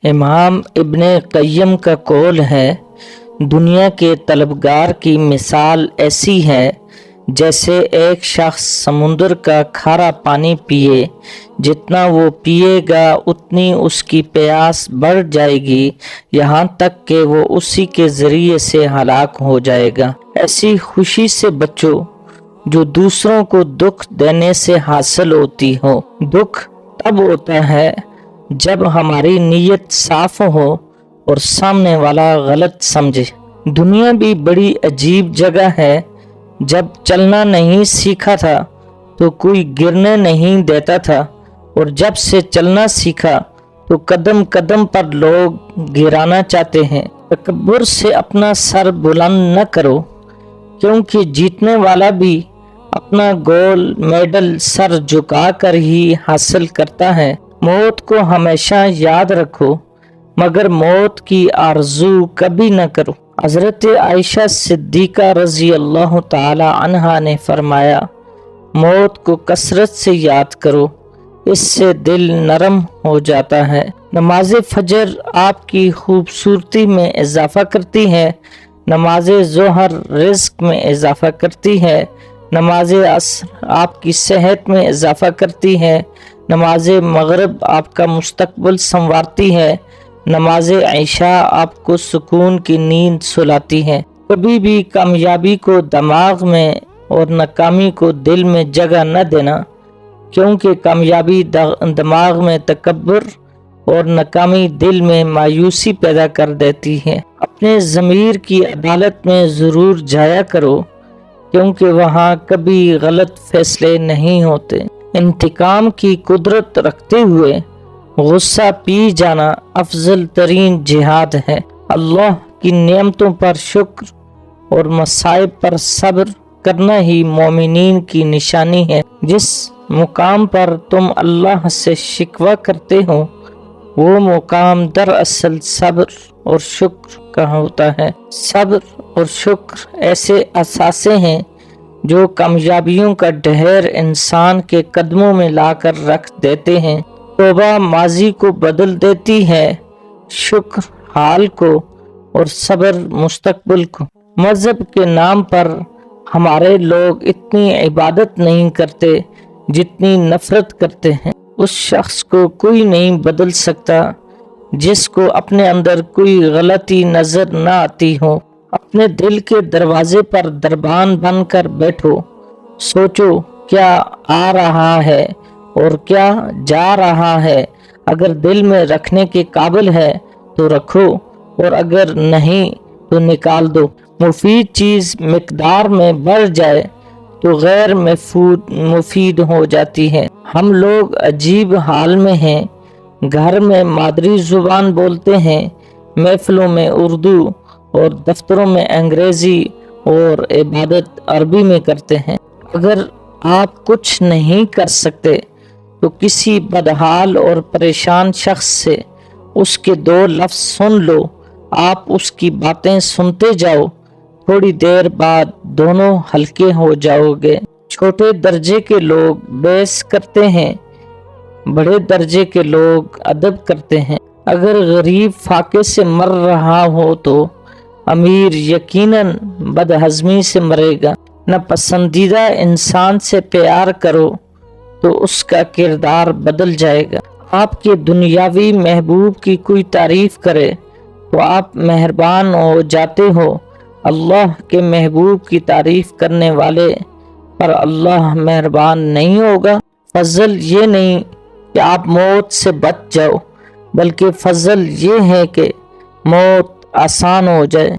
امام ابن قیم کا قول ہے، دنیا کے طلبگار کی مثال ایسی ہے جیسے ایک شخص سمندر کا کھارا پانی پیے، جتنا وہ پیے گا اتنی اس کی پیاس بڑھ جائے گی، یہاں تک کہ وہ اسی کے ذریعے سے ہلاک ہو جائے گا۔ ایسی خوشی سے بچو جو دوسروں کو دکھ دینے سے حاصل ہوتی ہو۔ دکھ تب ہوتا ہے جب ہماری نیت صاف ہو اور سامنے والا غلط سمجھے۔ دنیا بھی بڑی عجیب جگہ ہے، جب چلنا نہیں سیکھا تھا تو کوئی گرنے نہیں دیتا تھا، اور جب سے چلنا سیکھا تو قدم قدم پر لوگ گرانا چاہتے ہیں۔ تکبر سے اپنا سر بلند نہ کرو، کیونکہ جیتنے والا بھی اپنا گول میڈل سر جھکا کر ہی حاصل کرتا ہے۔ موت کو ہمیشہ یاد رکھو، مگر موت کی آرزو کبھی نہ کرو۔ حضرت عائشہ صدیقہ رضی اللہ تعالی عنہا نے فرمایا، موت کو کثرت سے یاد کرو، اس سے دل نرم ہو جاتا ہے۔ نماز فجر آپ کی خوبصورتی میں اضافہ کرتی ہے، نماز ظہر رزق میں اضافہ کرتی ہے، نماز عصر آپ کی صحت میں اضافہ کرتی ہے، نماز مغرب آپ کا مستقبل سنوارتی ہے، نماز عشاء آپ کو سکون کی نیند سلاتی ہے۔ کبھی بھی کامیابی کو دماغ میں اور ناکامی کو دل میں جگہ نہ دینا، کیونکہ کامیابی دماغ میں تکبر اور ناکامی دل میں مایوسی پیدا کر دیتی ہے۔ اپنے ضمیر کی عدالت میں ضرور جایا کرو، کیونکہ وہاں کبھی غلط فیصلے نہیں ہوتے۔ انتقام کی قدرت رکھتے ہوئے غصہ پی جانا افضل ترین جہاد ہے۔ اللہ کی نعمتوں پر شکر اور مصائب پر صبر کرنا ہی مومنین کی نشانی ہے۔ جس مقام پر تم اللہ سے شکوہ کرتے ہو، وہ مقام دراصل صبر اور شکر کا ہوتا ہے۔ صبر اور شکر ایسے اثاثے ہیں جو کامیابیوں کا ڈھیر انسان کے قدموں میں لا کر رکھ دیتے ہیں۔ توبہ ماضی کو بدل دیتی ہے، شکر حال کو، اور صبر مستقبل کو۔ مذہب کے نام پر ہمارے لوگ اتنی عبادت نہیں کرتے جتنی نفرت کرتے ہیں۔ اس شخص کو کوئی نہیں بدل سکتا جس کو اپنے اندر کوئی غلطی نظر نہ آتی ہو۔ اپنے دل کے دروازے پر دربان بن کر بیٹھو، سوچو کیا آ رہا ہے اور کیا جا رہا ہے۔ اگر دل میں رکھنے کے قابل ہے تو رکھو، اور اگر نہیں تو نکال دو۔ مفید چیز مقدار میں بڑھ جائے تو غیر مفید ہو جاتی ہے۔ ہم لوگ عجیب حال میں ہیں، گھر میں مادری زبان بولتے ہیں، محفلوں میں اردو اور دفتروں میں انگریزی اور عبادت عربی میں کرتے ہیں۔ اگر آپ کچھ نہیں کر سکتے تو کسی بدحال اور پریشان شخص سے اس کے دو لفظ سن لو، آپ اس کی باتیں سنتے جاؤ، تھوڑی دیر بعد دونوں ہلکے ہو جاؤ گے۔ چھوٹے درجے کے لوگ بحث کرتے ہیں، بڑے درجے کے لوگ ادب کرتے ہیں۔ اگر غریب فاقے سے مر رہا ہو تو امیر یقیناً بدہضمی سے مرے گا۔ نہ پسندیدہ انسان سے پیار کرو تو اس کا کردار بدل جائے گا۔ آپ کے دنیاوی محبوب کی کوئی تعریف کرے تو آپ مہربان ہو جاتے ہو، اللہ کے محبوب کی تعریف کرنے والے پر اللہ مہربان نہیں ہوگا۔ فضل یہ نہیں کہ آپ موت سے بچ جاؤ، بلکہ فضل یہ ہے کہ موت آسان ہو جائے۔